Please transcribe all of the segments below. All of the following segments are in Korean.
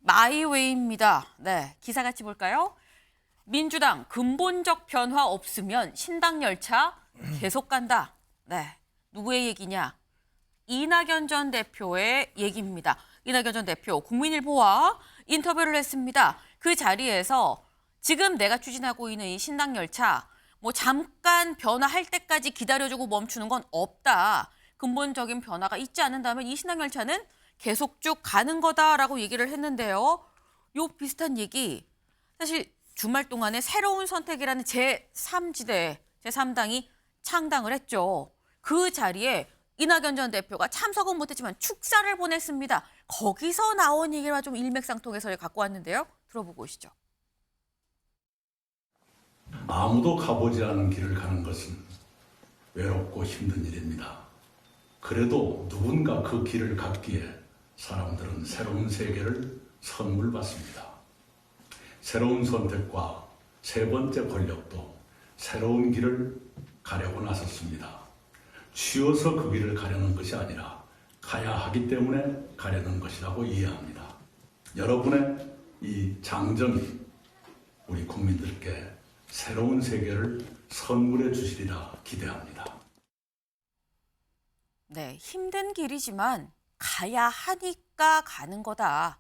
마이웨이입니다. 네, 기사 같이 볼까요? 민주당 근본적 변화 없으면 신당 열차 계속 간다. 네, 누구의 얘기냐? 이낙연 전 대표의 얘기입니다. 이낙연 전 대표 국민일보와 인터뷰를 했습니다. 그 자리에서 지금 내가 추진하고 있는 이 신당 열차 뭐 잠깐 변화할 때까지 기다려주고 멈추는 건 없다. 근본적인 변화가 있지 않는다면 이 신당 열차는 계속 쭉 가는 거다라고 얘기를 했는데요. 요 비슷한 얘기 사실 주말 동안에 새로운 선택이라는 제3지대, 제3당이 창당을 했죠. 그 자리에 이낙연 전 대표가 참석은 못했지만 축사를 보냈습니다. 거기서 나온 얘기와 좀 일맥상통해서 갖고 왔는데요. 들어보고 오시죠. 아무도 가보지 않은 길을 가는 것은 외롭고 힘든 일입니다. 그래도 누군가 그 길을 갔기에 사람들은 새로운 세계를 선물 받습니다. 새로운 선택과 세 번째 권력도 새로운 길을 가려고 나섰습니다. 쉬어서 그 길을 가려는 것이 아니라 가야 하기 때문에 가려는 것이라고 이해합니다. 여러분의 이 장정이 우리 국민들께 새로운 세계를 선물해 주시리라 기대합니다. 네, 힘든 길이지만 가야 하니까 가는 거다.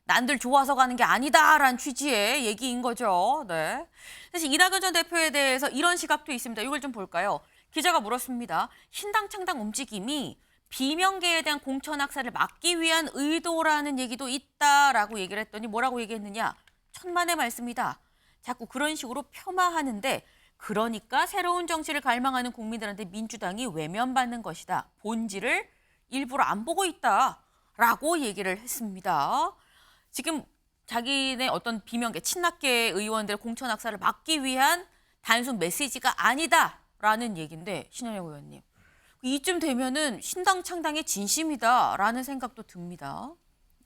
난들 좋아서 가는 게 아니다라는 취지의 얘기인 거죠. 네. 사실 이낙연 전 대표에 대해서 이런 시각도 있습니다. 이걸 좀 볼까요? 기자가 물었습니다. 신당 창당 움직임이 비명계에 대한 공천 학살을 막기 위한 의도라는 얘기도 있다라고 얘기를 했더니 뭐라고 얘기했느냐? 천만의 말씀이다. 자꾸 그런 식으로 폄하하는데 그러니까 새로운 정치를 갈망하는 국민들한테 민주당이 외면받는 것이다. 본질을 일부러 안 보고 있다라고 얘기를 했습니다. 지금 자기네 어떤 비명계, 친낙계 의원들의 공천 학살을 막기 위한 단순 메시지가 아니다라는 얘기인데 신현영 의원님. 이쯤 되면은 신당 창당의 진심이다라는 생각도 듭니다.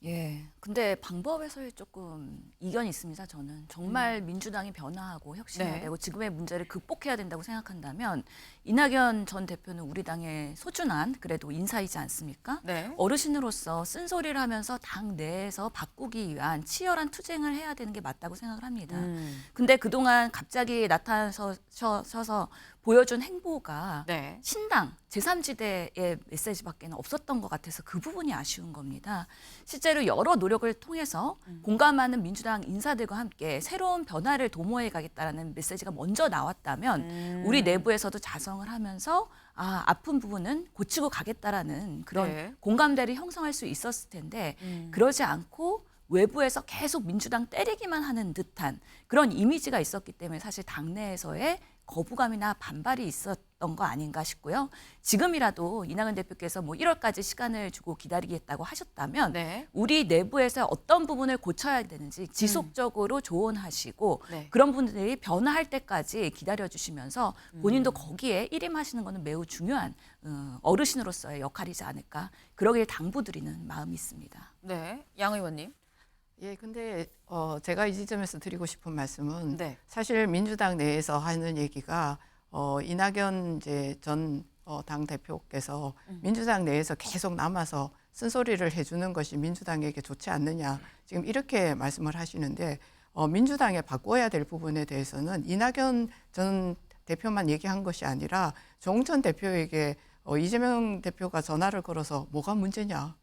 예, 근데 방법에서 조금 이견이 있습니다. 저는 정말 민주당이 변화하고 혁신해야 네. 되고 지금의 문제를 극복해야 된다고 생각한다면 이낙연 전 대표는 우리 당의 소중한 그래도 인사이지 않습니까? 네. 어르신으로서 쓴소리를 하면서 당 내에서 바꾸기 위한 치열한 투쟁을 해야 되는 게 맞다고 생각을 합니다. 근데 그동안 갑자기 나타나셔서 보여준 행보가 네. 신당, 제3지대의 메시지밖에는 없었던 것 같아서 그 부분이 아쉬운 겁니다. 실제로 여러 노력을 통해서 공감하는 민주당 인사들과 함께 새로운 변화를 도모해 가겠다라는 메시지가 먼저 나왔다면 우리 내부에서도 자성을 하면서 아픈 부분은 고치고 가겠다라는 그런 네. 공감대를 형성할 수 있었을 텐데 그러지 않고 외부에서 계속 민주당 때리기만 하는 듯한 그런 이미지가 있었기 때문에 사실 당내에서의 거부감이나 반발이 있었던 거 아닌가 싶고요. 지금이라도 이낙연 대표께서 뭐 1월까지 시간을 주고 기다리겠다고 하셨다면 네. 우리 내부에서 어떤 부분을 고쳐야 되는지 지속적으로 조언하시고 네. 그런 분들이 변화할 때까지 기다려주시면서 본인도 거기에 일임하시는 것은 매우 중요한 어르신으로서의 역할이지 않을까. 그러길 당부드리는 마음이 있습니다. 네. 양 의원님. 예, 근데 제가 이 지점에서 드리고 싶은 말씀은 네. 사실 민주당 내에서 하는 얘기가 이낙연 이제 전 당 대표께서 민주당 내에서 계속 남아서 쓴소리를 해주는 것이 민주당에게 좋지 않느냐 지금 이렇게 말씀을 하시는데 민주당에 바꿔야 될 부분에 대해서는 이낙연 전 대표만 얘기한 것이 아니라 조홍천 대표에게 이재명 대표가 전화를 걸어서 뭐가 문제냐.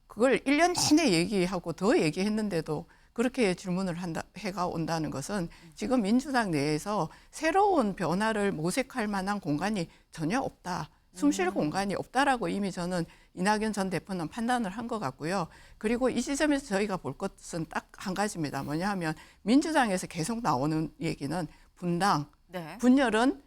그걸 1년 내내 얘기하고 더 얘기했는데도 그렇게 질문을 해가 온다는 것은 지금 민주당 내에서 새로운 변화를 모색할 만한 공간이 전혀 없다. 숨쉴 공간이 없다라고 이미 저는 이낙연 전 대표는 판단을 한 것 같고요. 그리고 이 지점에서 저희가 볼 것은 딱 한 가지입니다. 뭐냐 하면 민주당에서 계속 나오는 얘기는 분당, 네. 분열은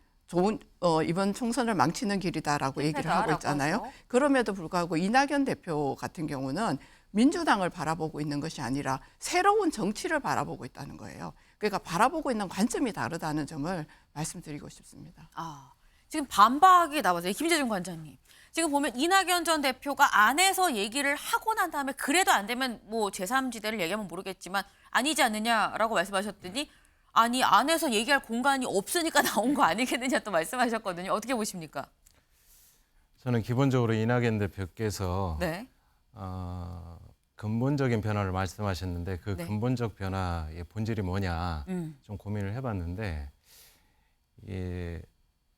이번 총선을 망치는 길이다라고 얘기를 하고 있잖아요. 하죠. 그럼에도 불구하고 이낙연 대표 같은 경우는 민주당을 바라보고 있는 것이 아니라 새로운 정치를 바라보고 있다는 거예요. 그러니까 바라보고 있는 관점이 다르다는 점을 말씀드리고 싶습니다. 지금 반박이 나왔어요. 김재준 관장님. 지금 보면 이낙연 전 대표가 안에서 얘기를 하고 난 다음에 그래도 안 되면 뭐 제3지대를 얘기하면 모르겠지만 아니지 않느냐라고 말씀하셨더니 아니 안에서 얘기할 공간이 없으니까 나온 거 아니겠느냐 또 말씀하셨거든요. 어떻게 보십니까? 저는 기본적으로 이낙연 대표께서 네. 그 근본적인 변화를 말씀하셨는데 그 네. 근본적 변화의 본질이 뭐냐 음. 좀 고민을 해봤는데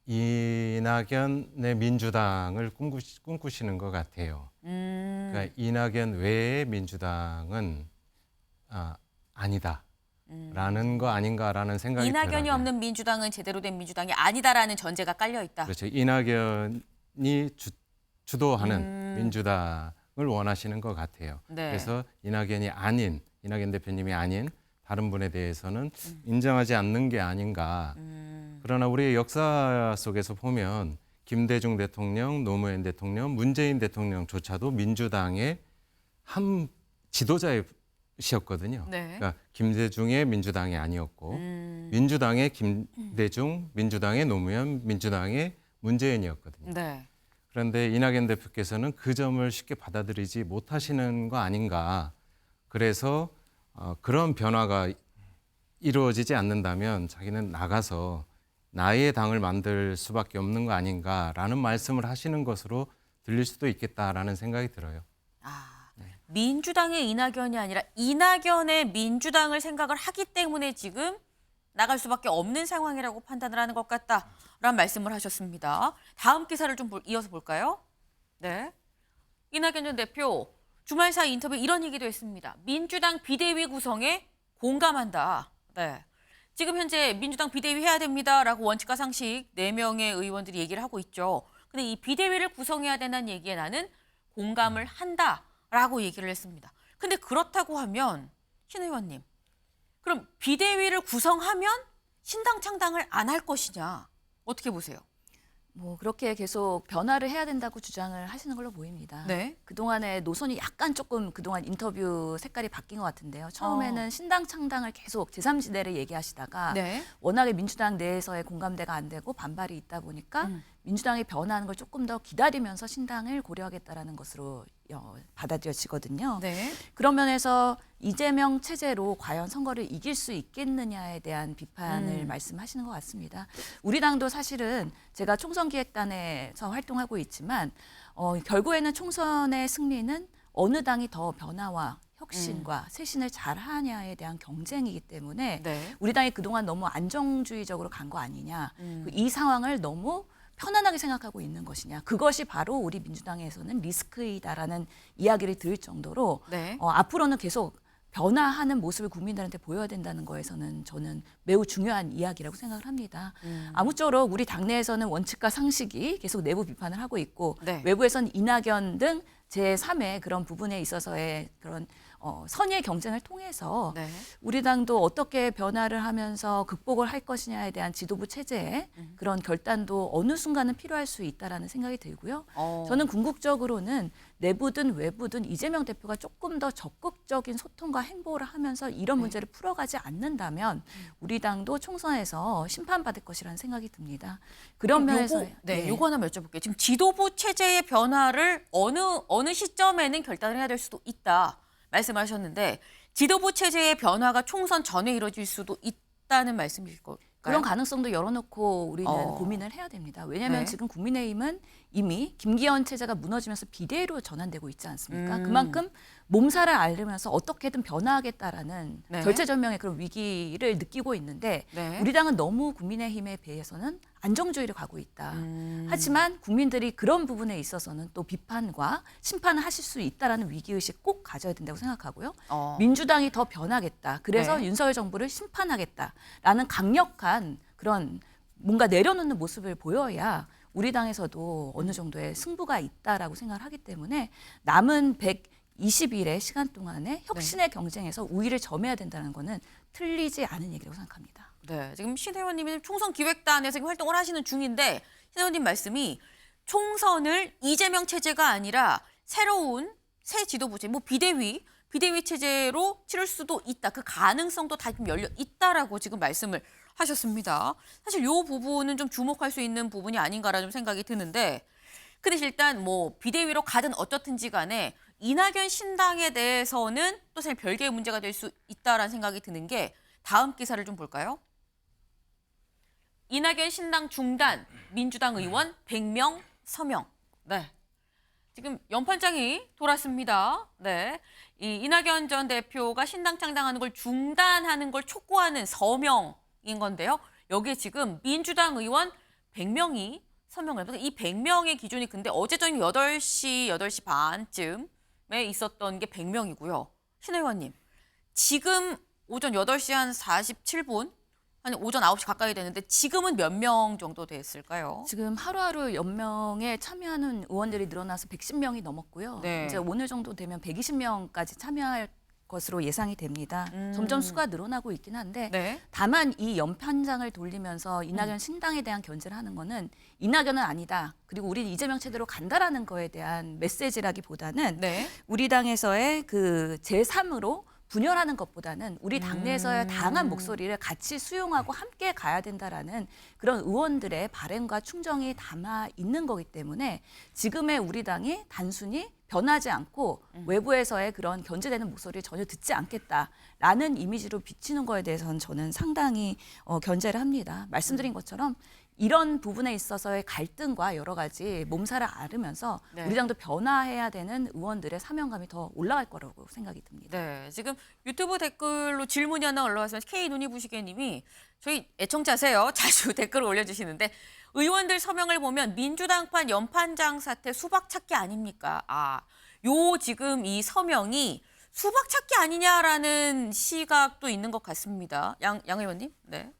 이낙연의 민주당을 꿈꾸시는 것 같아요. 그러니까 이낙연 외의 민주당은 아니다라는 거 아닌가라는 생각이 들어요. 이낙연이 없는 민주당은 제대로 된 민주당이 아니다라는 전제가 깔려 있다. 그렇죠. 이낙연이 주도하는 민주당을 원하시는 것 같아요. 네. 그래서 이낙연 대표님이 아닌 다른 분에 대해서는 인정하지 않는 게 아닌가. 그러나 우리의 역사 속에서 보면 김대중 대통령, 노무현 대통령, 문재인 대통령조차도 민주당의 한 지도자이셨거든요. 네. 그러니까 김대중의 민주당이 아니었고 민주당의 김대중, 민주당의 노무현, 민주당의 문재인이었거든요. 네. 그런데 이낙연 대표께서는 그 점을 쉽게 받아들이지 못하시는 거 아닌가. 그래서 그런 변화가 이루어지지 않는다면 자기는 나가서 나의 당을 만들 수밖에 없는 거 아닌가라는 말씀을 하시는 것으로 들릴 수도 있겠다라는 생각이 들어요. 민주당의 이낙연이 아니라 이낙연의 민주당을 생각을 하기 때문에 지금 나갈 수밖에 없는 상황이라고 판단을 하는 것 같다라는 말씀을 하셨습니다. 다음 기사를 좀 이어서 볼까요? 네. 이낙연 전 대표 주말 사이 인터뷰 이런 얘기도 했습니다. 민주당 비대위 구성에 공감한다. 네. 지금 현재 민주당 비대위 해야 됩니다라고 원칙과 상식 4명의 의원들이 얘기를 하고 있죠. 근데 이 비대위를 구성해야 된다는 얘기에 나는 공감을 한다라고 얘기를 했습니다. 근데 그렇다고 하면 신 의원님, 그럼 비대위를 구성하면 신당 창당을 안 할 것이냐? 어떻게 보세요? 뭐 그렇게 계속 변화를 해야 된다고 주장을 하시는 걸로 보입니다. 네. 그동안의 노선이 약간 조금 그동안 인터뷰 색깔이 바뀐 것 같은데요. 처음에는 신당 창당을 계속 제3지대를 얘기하시다가 네. 워낙에 민주당 내에서의 공감대가 안 되고 반발이 있다 보니까 민주당이 변화하는 걸 조금 더 기다리면서 신당을 고려하겠다라는 것으로 받아들여지거든요. 네. 그런 면에서 이재명 체제로 과연 선거를 이길 수 있겠느냐에 대한 비판을 말씀하시는 것 같습니다. 우리 당도 사실은 제가 총선기획단에서 활동하고 있지만 결국에는 총선의 승리는 어느 당이 더 변화와 혁신과 쇄신을 잘하냐에 대한 경쟁이기 때문에 네. 우리 당이 그동안 너무 안정주의적으로 간 거 아니냐. 이 상황을 너무 편안하게 생각하고 있는 것이냐. 그것이 바로 우리 민주당에서는 리스크이다라는 이야기를 들을 정도로 네. 앞으로는 계속 변화하는 모습을 국민들한테 보여야 된다는 거에서는 저는 매우 중요한 이야기라고 생각을 합니다. 아무쪼록 우리 당내에서는 원칙과 상식이 계속 내부 비판을 하고 있고 네. 외부에서는 이낙연 등 제3의 그런 부분에 있어서의 그런 선의의 경쟁을 통해서 네. 우리 당도 어떻게 변화를 하면서 극복을 할 것이냐에 대한 지도부 체제의 그런 결단도 어느 순간은 필요할 수 있다라는 생각이 들고요. 저는 궁극적으로는 내부든 외부든 이재명 대표가 조금 더 적극적인 소통과 행보를 하면서 이런 문제를 풀어가지 않는다면 우리 당도 총선에서 심판받을 것이라는 생각이 듭니다. 그런 면에서 요거 하나 여쭤볼게요. 지금 지도부 체제의 변화를 어느 시점에는 결단을 해야 될 수도 있다 말씀하셨는데 지도부 체제의 변화가 총선 전에 이루어질 수도 있다는 말씀이실 걸까요? 그런 가능성도 열어놓고 우리는 어. 고민을 해야 됩니다. 왜냐하면 네. 지금 국민의힘은 이미 김기현 체제가 무너지면서 비대위로 전환되고 있지 않습니까? 그만큼 몸살을 앓으면서 어떻게든 변화하겠다라는 네. 절체절명의 그런 위기를 느끼고 있는데 네. 우리 당은 너무 국민의힘에 비해서는 안정주의를 가고 있다. 하지만 국민들이 그런 부분에 있어서는 또 비판과 심판을 하실 수 있다라는 위기의식 꼭 가져야 된다고 생각하고요. 민주당이 더 변하겠다. 그래서 네. 윤석열 정부를 심판하겠다라는 강력한 그런 뭔가 내려놓는 모습을 보여야 우리 당에서도 어느 정도의 승부가 있다라고 생각을 하기 때문에 남은 120일의 시간 동안에 혁신의 경쟁에서 우위를 점해야 된다는 거는 틀리지 않은 얘기라고 생각합니다. 네, 지금 신 의원님이 총선 기획단에서 지금 활동을 하시는 중인데 신 의원님 말씀이 총선을 이재명 체제가 아니라 새로운 새 지도부제, 뭐 비대위 체제로 치를 수도 있다. 그 가능성도 다 지금 열려 있다라고 지금 말씀을 하셨습니다. 사실 이 부분은 좀 주목할 수 있는 부분이 아닌가라는 생각이 드는데, 근데 일단 뭐 비대위로 가든 어떻든지 간에 이낙연 신당에 대해서는 또 사실 별개의 문제가 될 수 있다라는 생각이 드는 게 다음 기사를 좀 볼까요? 이낙연 신당 중단, 민주당 의원 100명 서명. 네. 지금 연판장이 돌았습니다. 네. 이 이낙연 전 대표가 신당 창당하는 걸 중단하는 걸 촉구하는 서명인 건데요. 여기에 지금 민주당 의원 100명이 서명을 합니다. 이 100명의 기준이 근데 어제 저녁 8시 반쯤에 있었던 게 100명이고요. 신 의원님, 지금 오전 8시 한 47분, 한 오전 9시 가까이 되는데 지금은 몇 명 정도 됐을까요? 지금 하루하루 연명에 참여하는 의원들이 늘어나서 110명이 넘었고요. 네. 이제 오늘 정도 되면 120명까지 참여할 것으로 예상이 됩니다. 점점 수가 늘어나고 있긴 한데 네. 다만 이 연판장을 돌리면서 이낙연 신당에 대한 견제를 하는 거는 이낙연은 아니다. 그리고 우리는 이재명 체제로 간다라는 거에 대한 메시지라기보다는 네. 우리 당에서의 그 제3으로 분열하는 것보다는 우리 당내에서의 다양한 목소리를 같이 수용하고 함께 가야 된다라는 그런 의원들의 바램과 충정이 담아 있는 거기 때문에 지금의 우리 당이 단순히 변하지 않고 외부에서의 그런 견제되는 목소리를 전혀 듣지 않겠다라는 이미지로 비치는 거에 대해서는 저는 상당히 견제를 합니다. 말씀드린 것처럼 이런 부분에 있어서의 갈등과 여러 가지 몸살을 앓으면서 네. 우리 당도 변화해야 되는 의원들의 사명감이 더 올라갈 거라고 생각이 듭니다. 네, 지금 유튜브 댓글로 질문이 하나 올라왔습니다. K눈이 부시게님이 저희 애청자세요. 자주 댓글을 올려주시는데 의원들 서명을 보면 민주당판 연판장 사태 수박 찾기 아닙니까? 요 지금 이 서명이 수박 찾기 아니냐라는 시각도 있는 것 같습니다. 양 의원님, 네.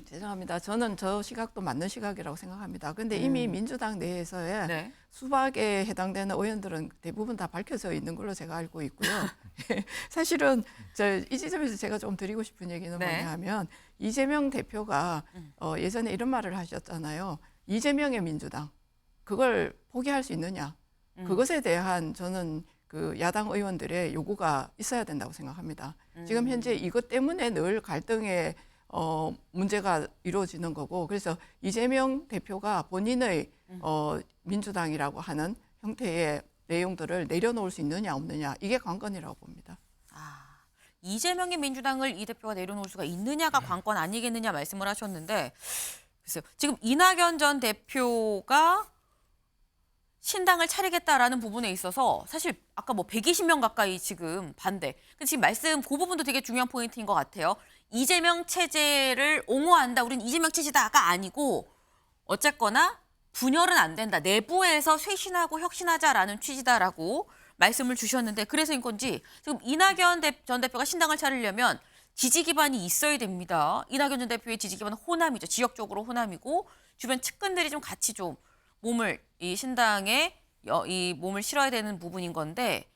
죄송합니다. 저는 저 시각도 맞는 시각이라고 생각합니다. 근데 이미 민주당 내에서의 네. 수박에 해당되는 의원들은 대부분 다 밝혀져 있는 걸로 제가 알고 있고요. 사실은 이 지점에서 제가 좀 드리고 싶은 얘기는 네. 뭐냐 하면 이재명 대표가 예전에 이런 말을 하셨잖아요. 이재명의 민주당, 그걸 포기할 수 있느냐. 그것에 대한 저는 그 야당 의원들의 요구가 있어야 된다고 생각합니다. 지금 현재 이것 때문에 늘 갈등의 문제가 이루어지는 거고, 그래서 이재명 대표가 본인의 민주당이라고 하는 형태의 내용들을 내려놓을 수 있느냐 없느냐, 이게 관건이라고 봅니다. 이재명의 민주당을 이 대표가 내려놓을 수가 있느냐가 관건 아니겠느냐 말씀을 하셨는데 글쎄요. 지금 이낙연 전 대표가 신당을 차리겠다라는 부분에 있어서 사실 아까 뭐 120명 가까이 지금 반대. 근데 지금 말씀 그 부분도 되게 중요한 포인트인 것 같아요. 이재명 체제를 옹호한다. 우린 이재명 체제다가 아니고 어쨌거나 분열은 안 된다. 내부에서 쇄신하고 혁신하자라는 취지다라고 말씀을 주셨는데 그래서인 건지 지금 이낙연 전 대표가 신당을 차리려면 지지 기반이 있어야 됩니다. 이낙연 전 대표의 지지 기반은 호남이죠. 지역적으로 호남이고 주변 측근들이 좀 같이 좀 몸을 이 신당에 이 몸을 실어야 되는 부분인 건데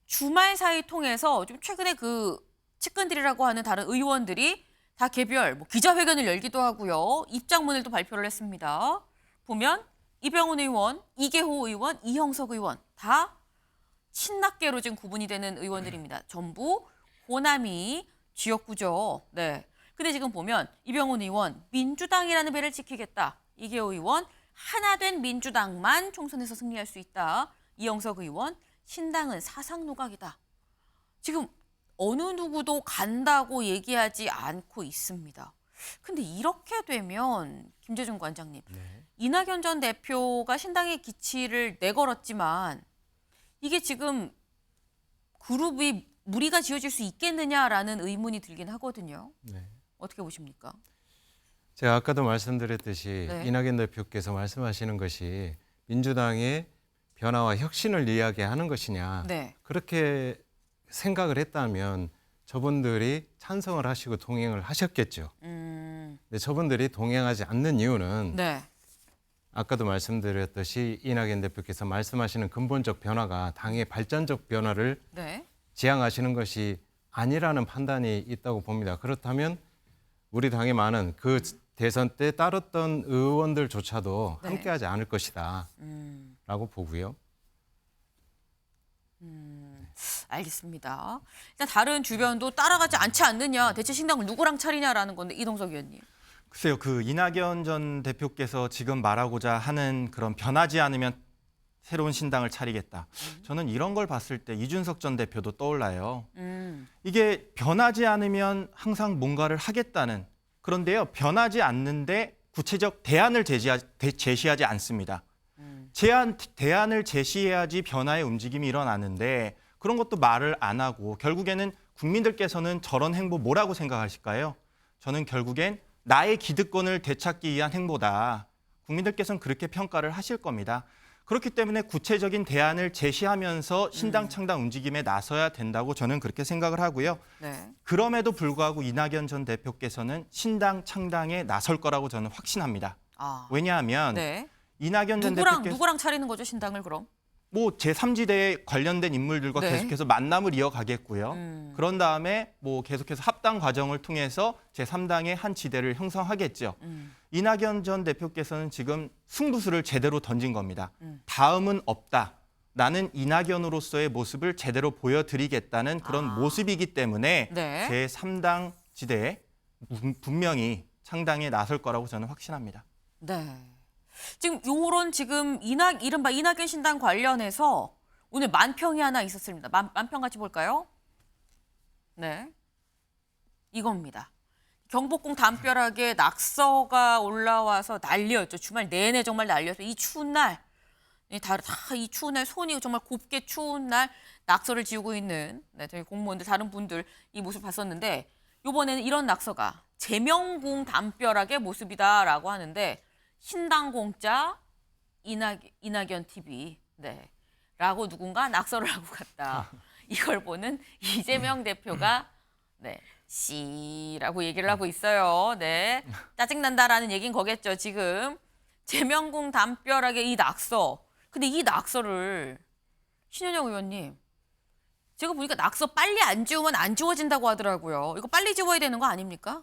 주말 사이 통해서 좀 최근에 그 측근들이라고 하는 다른 의원들이 다 개별 뭐 기자회견을 열기도 하고요. 입장문을 또 발표를 했습니다. 보면 이병훈 의원, 이계호 의원, 이형석 의원 다 친낙계로 지금 구분이 되는 의원들입니다. 전부 호남이 지역구죠. 네. 근데 지금 보면 이병훈 의원 민주당이라는 배를 지키겠다. 이계호 의원 하나된 민주당만 총선에서 승리할 수 있다. 이형석 의원 신당은 사상노각이다. 지금 어느 누구도 간다고 얘기하지 않고 있습니다. 근데 이렇게 되면 김재준 관장님, 이낙연 전 대표가 신당의 기치를 내걸었지만 이게 지금 그룹이 무리가 지어질 수 있겠느냐라는 의문이 들긴 하거든요. 네. 어떻게 보십니까? 제가 아까도 말씀드렸듯이 네. 이낙연 대표께서 말씀하시는 것이 민주당의 변화와 혁신을 이야기하는 것이냐. 네. 그렇게 생각을 했다면 저분들이 찬성을 하시고 동행을 하셨겠죠. 근데 저분들이 동행하지 않는 이유는 네. 아까도 말씀드렸듯이 이낙연 대표께서 말씀하시는 근본적 변화가 당의 발전적 변화를 네. 지향하시는 것이 아니라는 판단이 있다고 봅니다. 그렇다면 우리 당의 많은 그 대선 때 따랐던 의원들조차도 네. 함께하지 않을 것이다 라고 보고요. 알겠습니다. 일단 다른 주변도 따라가지 않지 않느냐. 대체 신당을 누구랑 차리냐라는 건데 이동석 의원님. 글쎄요, 그 이낙연 전 대표께서 지금 말하고자 하는 그런 변하지 않으면 새로운 신당을 차리겠다. 저는 이런 걸 봤을 때 이준석 전 대표도 떠올라요. 이게 변하지 않으면 항상 뭔가를 하겠다는, 그런데요, 변하지 않는데 구체적 대안을 제시하지 않습니다. 대안을 제시해야지 변화의 움직임이 일어나는데 그런 것도 말을 안 하고 결국에는 국민들께서는 저런 행보 뭐라고 생각하실까요? 저는 결국엔 나의 기득권을 되찾기 위한 행보다. 국민들께서는 그렇게 평가를 하실 겁니다. 그렇기 때문에 구체적인 대안을 제시하면서 신당 창당 움직임에 나서야 된다고 저는 그렇게 생각을 하고요. 네. 그럼에도 불구하고 이낙연 전 대표께서는 신당 창당에 나설 거라고 저는 확신합니다. 아. 왜냐하면 네. 이낙연 전 대표께서 누구랑 차리는 거죠, 신당을 그럼? 뭐 제3지대에 관련된 인물들과 네. 계속해서 만남을 이어가겠고요. 그런 다음에 뭐 계속해서 합당 과정을 통해서 제3당의 한 지대를 형성하겠죠. 이낙연 전 대표께서는 지금 승부수를 제대로 던진 겁니다. 다음은 없다. 나는 이낙연으로서의 모습을 제대로 보여드리겠다는 그런 모습이기 때문에 네. 제3당 지대에 분명히 창당에 나설 거라고 저는 확신합니다. 네. 지금 지금 이른바 이낙연 신당 관련해서 오늘 만평이 하나 있었습니다. 만평 같이 볼까요? 네. 이겁니다. 경복궁 담벼락에 낙서가 올라와서 난리였죠. 주말 내내 정말 난리였어요. 이 추운 날, 이 추운 날 손이 정말 곱게 추운 날 낙서를 지우고 있는 저희 공무원들, 다른 분들 이 모습 봤었는데 이번에는 이런 낙서가 제명궁 담벼락의 모습이다라고 하는데 신당 공짜 이낙연 TV 라고 누군가 낙서를 하고 갔다. 이걸 보는 이재명 대표가 씨라고 얘기를 하고 있어요. 네. 짜증난다라는 얘기는 거겠죠. 지금 제명궁 담벼락의 이 낙서. 근데 이 낙서를 신현영 의원님, 제가 보니까 낙서 빨리 안 지우면 안 지워진다고 하더라고요. 이거 빨리 지워야 되는 거 아닙니까?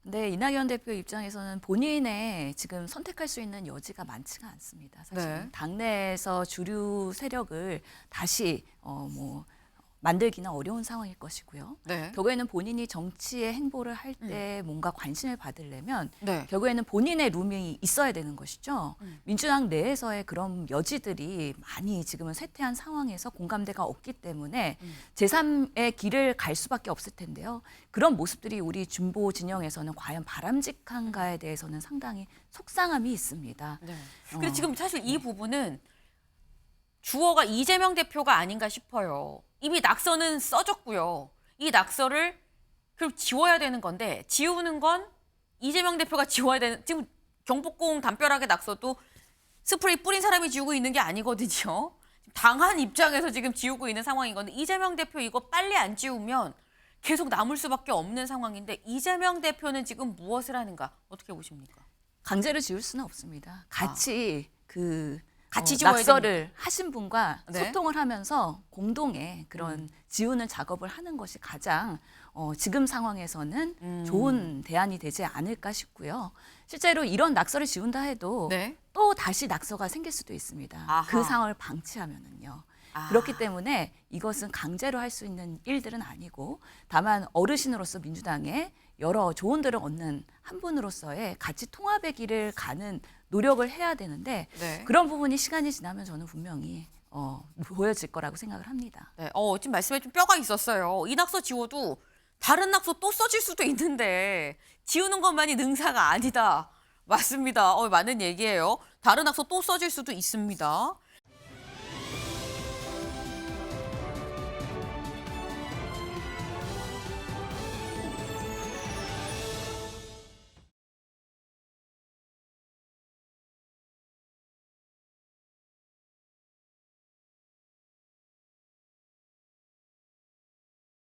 근데 이낙연 대표 입장에서는 본인의 지금 선택할 수 있는 여지가 많지가 않습니다. 사실 네. 당내에서 주류 세력을 다시 만들기는 어려운 상황일 것이고요. 네. 결국에는 본인이 정치의 행보를 할 때 뭔가 관심을 받으려면 네. 결국에는 본인의 룸이 있어야 되는 것이죠. 민주당 내에서의 그런 여지들이 많이 지금은 쇠퇴한 상황에서 공감대가 없기 때문에 제3의 길을 갈 수밖에 없을 텐데요. 그런 모습들이 우리 진보 진영에서는 과연 바람직한가에 대해서는 상당히 속상함이 있습니다. 네. 근데 지금 사실 이 부분은 주어가 이재명 대표가 아닌가 싶어요. 이미 낙서는 써졌고요. 이 낙서를 그럼 지워야 되는 건데 지우는 건 이재명 대표가 지워야 되는, 지금 경복궁 담벼락의 낙서도 스프레이 뿌린 사람이 지우고 있는 게 아니거든요. 당한 입장에서 지금 지우고 있는 상황인 건데 이재명 대표 이거 빨리 안 지우면 계속 남을 수밖에 없는 상황인데 이재명 대표는 지금 무엇을 하는가 어떻게 보십니까? 강제로 지울 수는 없습니다. 같이 같이 지워야 낙서를 하신 분과 네. 소통을 하면서 공동의 그런 지우는 작업을 하는 것이 가장 지금 상황에서는 좋은 대안이 되지 않을까 싶고요. 실제로 이런 낙서를 지운다 해도 네. 또 다시 낙서가 생길 수도 있습니다. 아하. 그 상황을 방치하면은요. 그렇기 때문에 이것은 강제로 할 수 있는 일들은 아니고 다만 어르신으로서 민주당에 여러 조언들을 얻는 한 분으로서의 가치 통합의 길을 가는 노력을 해야 되는데 네. 그런 부분이 시간이 지나면 저는 분명히 보여질 거라고 생각을 합니다. 네. 지금 말씀에 좀 뼈가 있었어요. 이 낙서 지워도 다른 낙서 또 써질 수도 있는데 지우는 것만이 능사가 아니다. 맞습니다. 맞는 얘기예요. 다른 낙서 또 써질 수도 있습니다.